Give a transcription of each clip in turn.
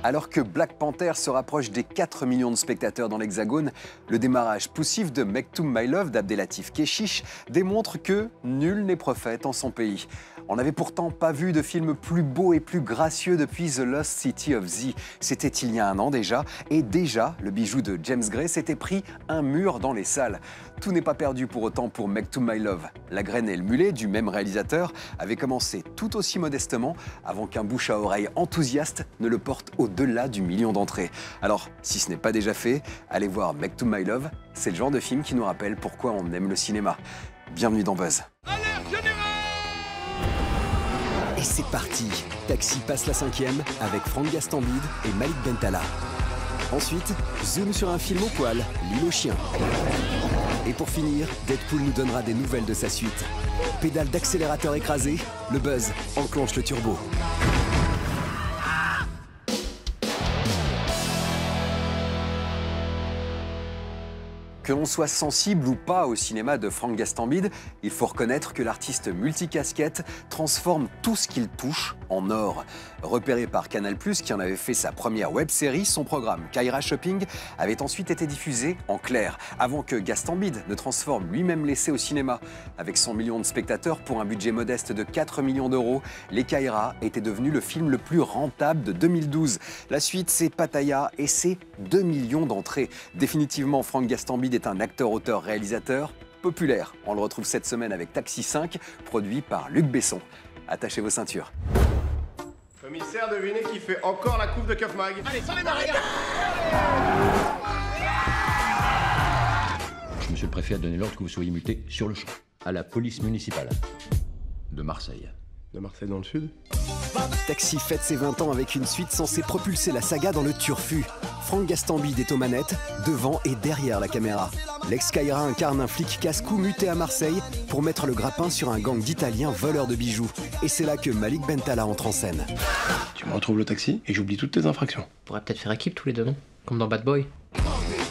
Alors que Black Panther se rapproche des 4 millions de spectateurs dans l'Hexagone, le démarrage poussif de Mektoub My Love d'Abdelatif Kechiche démontre que nul n'est prophète en son pays. On n'avait pourtant pas vu de film plus beau et plus gracieux depuis The Lost City of Z. C'était il y a un an déjà, et déjà, le bijou de James Gray s'était pris un mur dans les salles. Tout n'est pas perdu pour autant pour Mektoub My Love. La Graine et le Mulet, du même réalisateur, avait commencé tout aussi modestement avant qu'un bouche à oreille enthousiaste ne le porte au-delà du million d'entrées. Alors, si ce n'est pas déjà fait, allez voir Mektoub My Love, c'est le genre de film qui nous rappelle pourquoi on aime le cinéma. Bienvenue dans Buzz. Et c'est parti. Taxi passe la 5e avec Franck Gastambide et Malik Bentala. Ensuite, zoom sur un film au poil, L'île aux chiens. Et pour finir, Deadpool nous donnera des nouvelles de sa suite. Pédale d'accélérateur écrasée, le Buzz enclenche le turbo. Que l'on soit sensible ou pas au cinéma de Franck Gastambide, il faut reconnaître que l'artiste multicasquette transforme tout ce qu'il touche en or. Repéré par Canal+, qui en avait fait sa première web-série, son programme Kaira Shopping avait ensuite été diffusé en clair, avant que Gastambide ne transforme lui-même l'essai au cinéma. Avec 100 millions de spectateurs pour un budget modeste de 4 millions d'euros, Les Kaira était devenu le film le plus rentable de 2012. La suite, c'est Pattaya et c'est 2 millions d'entrées. Définitivement, Franck Gastambide est un acteur, auteur, réalisateur populaire. On le retrouve cette semaine avec Taxi 5, produit par Luc Besson. Attachez vos ceintures. Commissaire, devinez qui fait encore la coupe de Keuf Mag. Allez, sans les barrières. Monsieur le préfet a donné l'ordre que vous soyez muté sur le champ, à la police municipale de Marseille. De Marseille dans le sud. Taxi fête ses 20 ans avec une suite censée propulser la saga dans le turfu. Franck Gastambide est aux manettes, devant et derrière la caméra. L'ex-Kaira incarne un flic casse-cou muté à Marseille pour mettre le grappin sur un gang d'Italiens voleurs de bijoux. Et c'est là que Malik Bentala entre en scène. Tu me retrouves le taxi et j'oublie toutes tes infractions. On pourrait peut-être faire équipe tous les deux, non? Comme dans Bad Boy.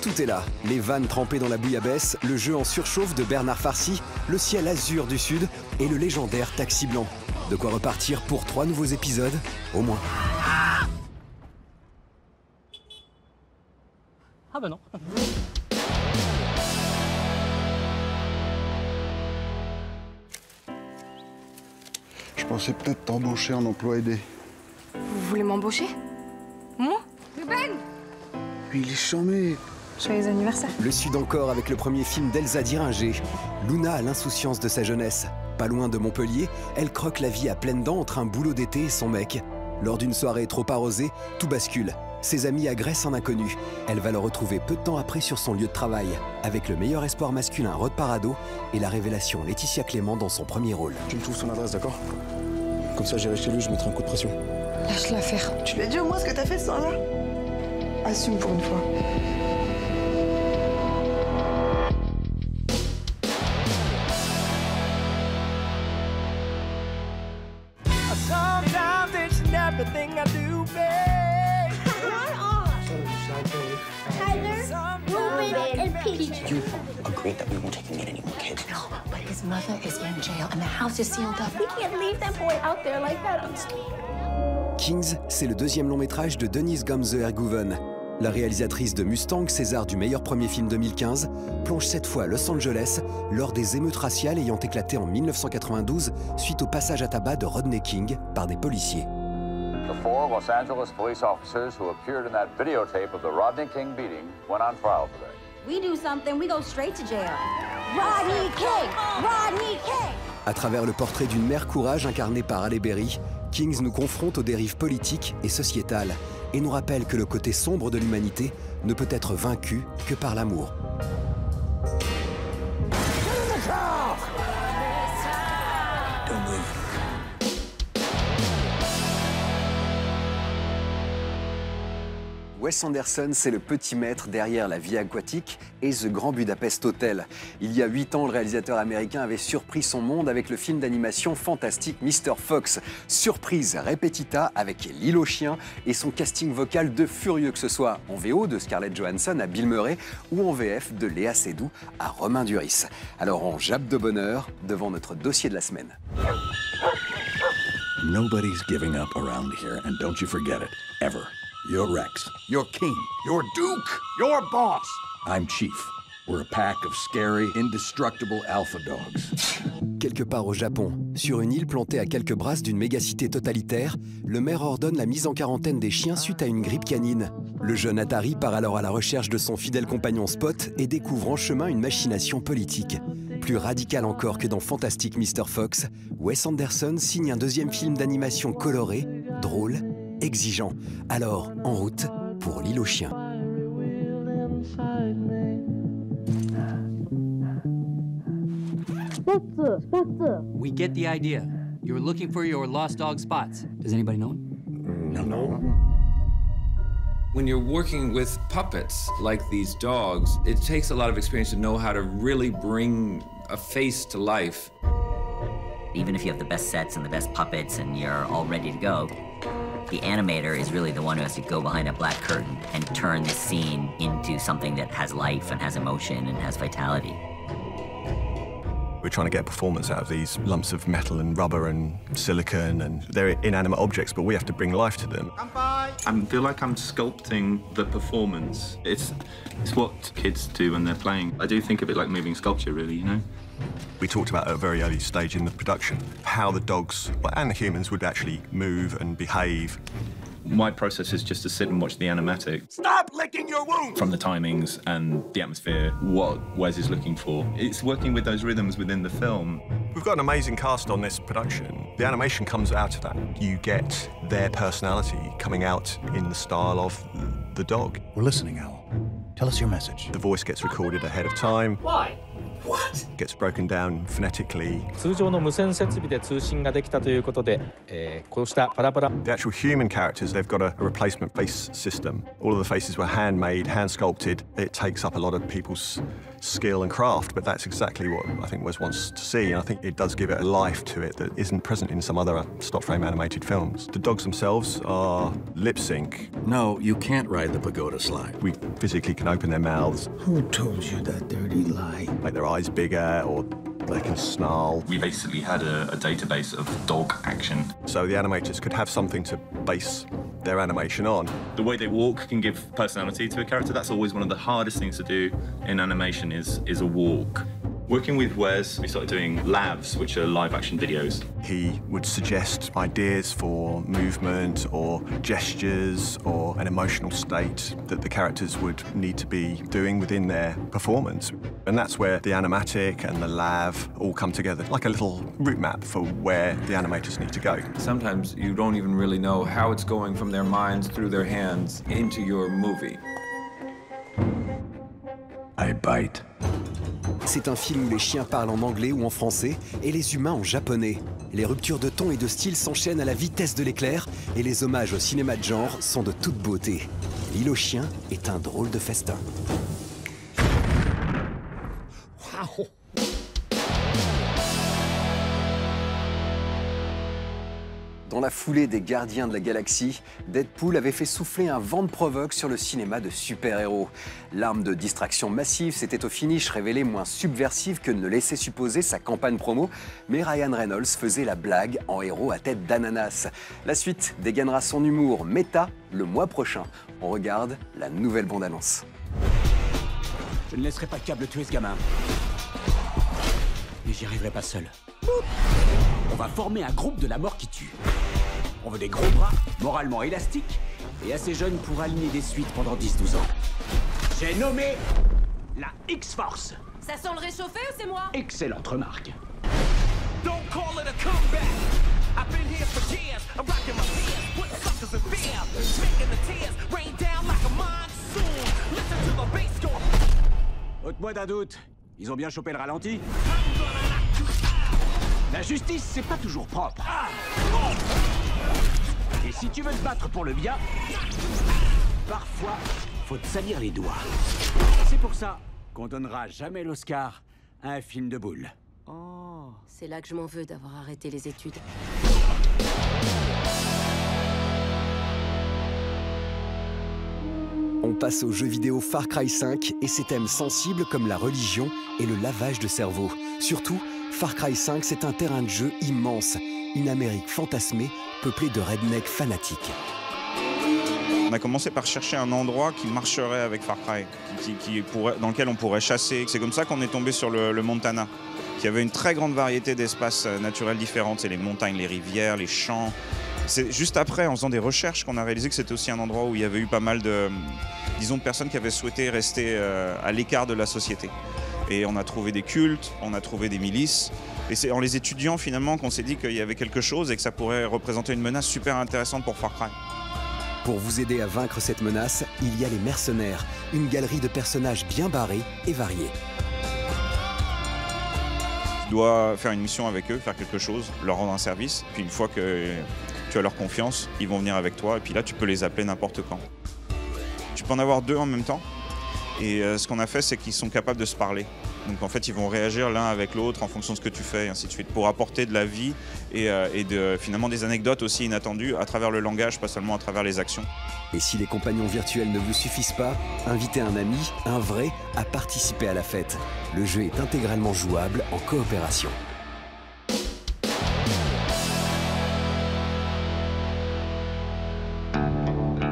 Tout est là, les vannes trempées dans la bouillabaisse, le jeu en surchauffe de Bernard Farcy, le ciel azur du Sud et le légendaire Taxi Blanc. De quoi repartir pour 3 nouveaux épisodes, au moins. Ah bah non. Je pensais peut-être t'embaucher en emploi aidé. Vous voulez m'embaucher? Moi? Ruben! Mais il est charmé. Joyeux anniversaire. Le Sud encore avec le premier film d'Elsa Diringer. Luna a l'insouciance de sa jeunesse. Pas loin de Montpellier, elle croque la vie à pleines dents entre un boulot d'été et son mec. Lors d'une soirée trop arrosée, tout bascule. Ses amis agressent un inconnu. Elle va le retrouver peu de temps après sur son lieu de travail, avec le meilleur espoir masculin Rod Parado et la révélation Laetitia Clément dans son premier rôle. Tu me trouves son adresse, d'accord? Comme ça, j'irai chez lui, je mettrai un coup de pression. Lâche l'affaire. Tu lui as dit au moins ce que t'as fait ce soir-là? Assume pour une fois. You agreed that we won't take and get any more kids. No, but his mother is in jail and the house is sealed up. We can't leave that boy out there like that on street. Kings, c'est le deuxième long métrage de Denise Gamze-Erguven. La réalisatrice de Mustang, César du meilleur premier film 2015, plonge cette fois à Los Angeles lors des émeutes raciales ayant éclaté en 1992 suite au passage à tabac de Rodney King par des policiers. The 4 Los Angeles police officers who appeared in that videotape of the Rodney King beating went on trial today. We do something, we go straight to jail. Rodney King! Rodney King! À travers le portrait d'une mère courage incarnée par Halle Berry, Kings nous confronte aux dérives politiques et sociétales et nous rappelle que le côté sombre de l'humanité ne peut être vaincu que par l'amour. Wes Anderson, c'est le petit maître derrière La Vie aquatique et The Grand Budapest Hotel. Il y a 8 ans, le réalisateur américain avait surpris son monde avec le film d'animation fantastique Mr. Fox. Surprise repetita avec L'île aux chiens et son casting vocal de furieux, que ce soit en VO de Scarlett Johansson à Bill Murray ou en VF de Léa Seydoux à Romain Duris. Alors on jappe de bonheur devant notre dossier de la semaine. Nobody's giving up around here, and don't you forget it, ever. You're Rex. You're King. You're Duke. You're Boss. I'm Chief. We're a pack of scary, indestructible alpha dogs. Quelque part au Japon, sur une île plantée à quelques brasses d'une mégacité totalitaire, le maire ordonne la mise en quarantaine des chiens suite à une grippe canine. Le jeune Atari part alors à la recherche de son fidèle compagnon Spot et découvre en chemin une machination politique. Plus radical encore que dans Fantastic Mr. Fox, Wes Anderson signe un deuxième film d'animation coloré, drôle, exigeant. Alors, en route pour l'île aux chiens. We get the idea. You're looking for your lost dog Spots. Does anybody know him? No. When you're working with puppets like these dogs, it takes a lot of experience to know how to really bring a face to life. Even if you have the best sets and the best puppets and you're all ready to go, the animator is really the one who has to go behind a black curtain and turn the scene into something that has life and has emotion and has vitality. We're trying to get a performance out of these lumps of metal and rubber and silicone, and they're inanimate objects, but we have to bring life to them. I feel like I'm sculpting the performance. It's what kids do when they're playing. I do think of it like moving sculpture, really, you know? We talked about at a very early stage in the production how the dogs and the humans would actually move and behave. My process is just to sit and watch the animatic. Stop licking your wounds! From the timings and the atmosphere, what Wes is looking for. It's working with those rhythms within the film. We've got an amazing cast on this production. The animation comes out of that. You get their personality coming out in the style of the dog. We're listening, Al. Tell us your message. The voice gets recorded ahead of time. Why? What? Gets broken down phonetically. 通常の無線設備で通信ができたということで、こうしたパラパラ。The actual human characters, they've got a replacement face system. All of the faces were handmade, hand sculpted. It takes up a lot of people's skill and craft, but that's exactly what I think Wes wants to see, and I think it does give it a life to it that isn't present in some other stop frame animated films. The dogs themselves are lip sync. No, you can't ride the pagoda slide. We physically can open their mouths. Who told you that dirty lie? Make their eyes bigger, or they can snarl. We basically had a database of dog action. So the animators could have something to base their animation on. The way they walk can give personality to a character. That's always one of the hardest things to do in animation is a walk. Working with Wes, we started doing labs, which are live-action videos. He would suggest ideas for movement or gestures or an emotional state that the characters would need to be doing within their performance. And that's where the animatic and the lav all come together, like a little route map for where the animators need to go. Sometimes you don't even really know how it's going from their minds through their hands into your movie. I bite. C'est un film où les chiens parlent en anglais ou en français et les humains en japonais. Les ruptures de ton et de style s'enchaînent à la vitesse de l'éclair et les hommages au cinéma de genre sont de toute beauté. L'île aux chiens est un drôle de festin. Wow. Dans la foulée des Gardiens de la Galaxie, Deadpool avait fait souffler un vent de provoque sur le cinéma de super-héros. L'arme de distraction massive s'était au finish révélée moins subversive que ne le laissait supposer sa campagne promo, mais Ryan Reynolds faisait la blague en héros à tête d'ananas. La suite dégainera son humour méta le mois prochain. On regarde la nouvelle bande-annonce. Je ne laisserai pas Cable tuer ce gamin. Mais j'y arriverai pas seul. On va former un groupe de la mort qui tue. On veut des gros bras, moralement élastiques, et assez jeunes pour aligner des suites pendant 10-12 ans. J'ai nommé la X-Force. Ça sent le réchauffé ou c'est moi? Excellente remarque. Don't call it a comeback. I've been here for years. I'm rocking my fears, putting suckers in fear. Making the tears rain down like a monsoon. Listen to the bass go. Ôte-moi d'un doute. Ils ont bien chopé le ralenti. La justice, c'est pas toujours propre. Et si tu veux te battre pour le bien, parfois, faut te salir les doigts. C'est pour ça qu'on donnera jamais l'Oscar à un film de boule. Oh, c'est là que je m'en veux d'avoir arrêté les études. On passe au jeu vidéo Far Cry 5 et ses thèmes sensibles comme la religion et le lavage de cerveau. Surtout, Far Cry 5, c'est un terrain de jeu immense, une Amérique fantasmée peuplée de rednecks fanatiques. On a commencé par chercher un endroit qui marcherait avec Far Cry, dans lequel on pourrait chasser. C'est comme ça qu'on est tombé sur le Montana, qui avait une très grande variété d'espaces naturels différents. C'est les montagnes, les rivières, les champs. C'est juste après, en faisant des recherches, qu'on a réalisé que c'était aussi un endroit où il y avait eu pas mal de personnes qui avaient souhaité rester à l'écart de la société. Et on a trouvé des cultes, on a trouvé des milices. Et c'est en les étudiant finalement qu'on s'est dit qu'il y avait quelque chose et que ça pourrait représenter une menace super intéressante pour Far Cry. Pour vous aider à vaincre cette menace, il y a les mercenaires, une galerie de personnages bien barrés et variés. Tu dois faire une mission avec eux, faire quelque chose, leur rendre un service. Puis une fois que tu as leur confiance, ils vont venir avec toi. Et puis là, tu peux les appeler n'importe quand. Tu peux en avoir deux en même temps. Et ce qu'on a fait, c'est qu'ils sont capables de se parler. Donc en fait, ils vont réagir l'un avec l'autre en fonction de ce que tu fais, et ainsi de suite, pour apporter de la vie et finalement des anecdotes aussi inattendues à travers le langage, pas seulement à travers les actions. Et si les compagnons virtuels ne vous suffisent pas, invitez un ami, un vrai, à participer à la fête. Le jeu est intégralement jouable en coopération.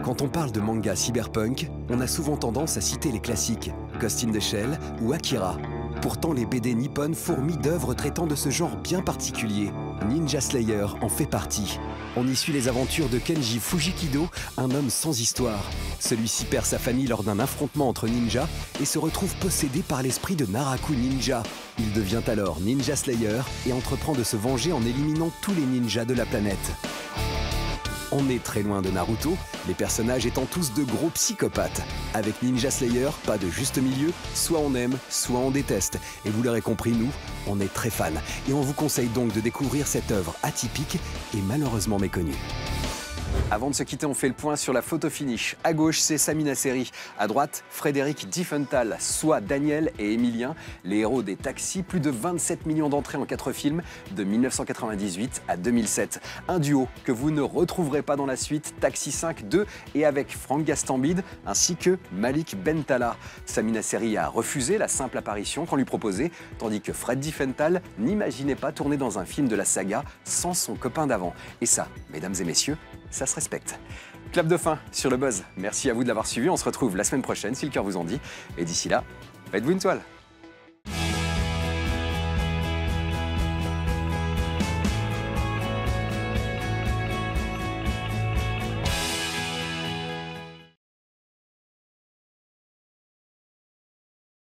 Quand on parle de manga cyberpunk, on a souvent tendance à citer les classiques, Ghost in the Shell ou Akira. Pourtant, les BD nippones fourmillent d'œuvres traitant de ce genre bien particulier. Ninja Slayer en fait partie. On y suit les aventures de Kenji Fujikido, un homme sans histoire. Celui-ci perd sa famille lors d'un affrontement entre ninjas et se retrouve possédé par l'esprit de Naraku Ninja. Il devient alors Ninja Slayer et entreprend de se venger en éliminant tous les ninjas de la planète. On est très loin de Naruto, les personnages étant tous de gros psychopathes. Avec Ninja Slayer, pas de juste milieu, soit on aime, soit on déteste. Et vous l'aurez compris, nous, on est très fans. Et on vous conseille donc de découvrir cette œuvre atypique et malheureusement méconnue. Avant de se quitter, on fait le point sur la photo finish. À gauche, c'est Samina Seri. À droite, Frédéric Diefenthal, soit Daniel et Emilien, les héros des Taxis. Plus de 27 millions d'entrées en 4 films, de 1998 à 2007. Un duo que vous ne retrouverez pas dans la suite, Taxi 5, 2, et avec Franck Gastambide, ainsi que Malik Bentala. Samina Seri a refusé la simple apparition qu'on lui proposait, tandis que Fred Diefenthal n'imaginait pas tourner dans un film de la saga sans son copain d'avant. Et ça, mesdames et messieurs, ça se respecte. Clap de fin sur le buzz. Merci à vous de l'avoir suivi. On se retrouve la semaine prochaine si le cœur vous en dit. Et d'ici là, faites-vous une toile.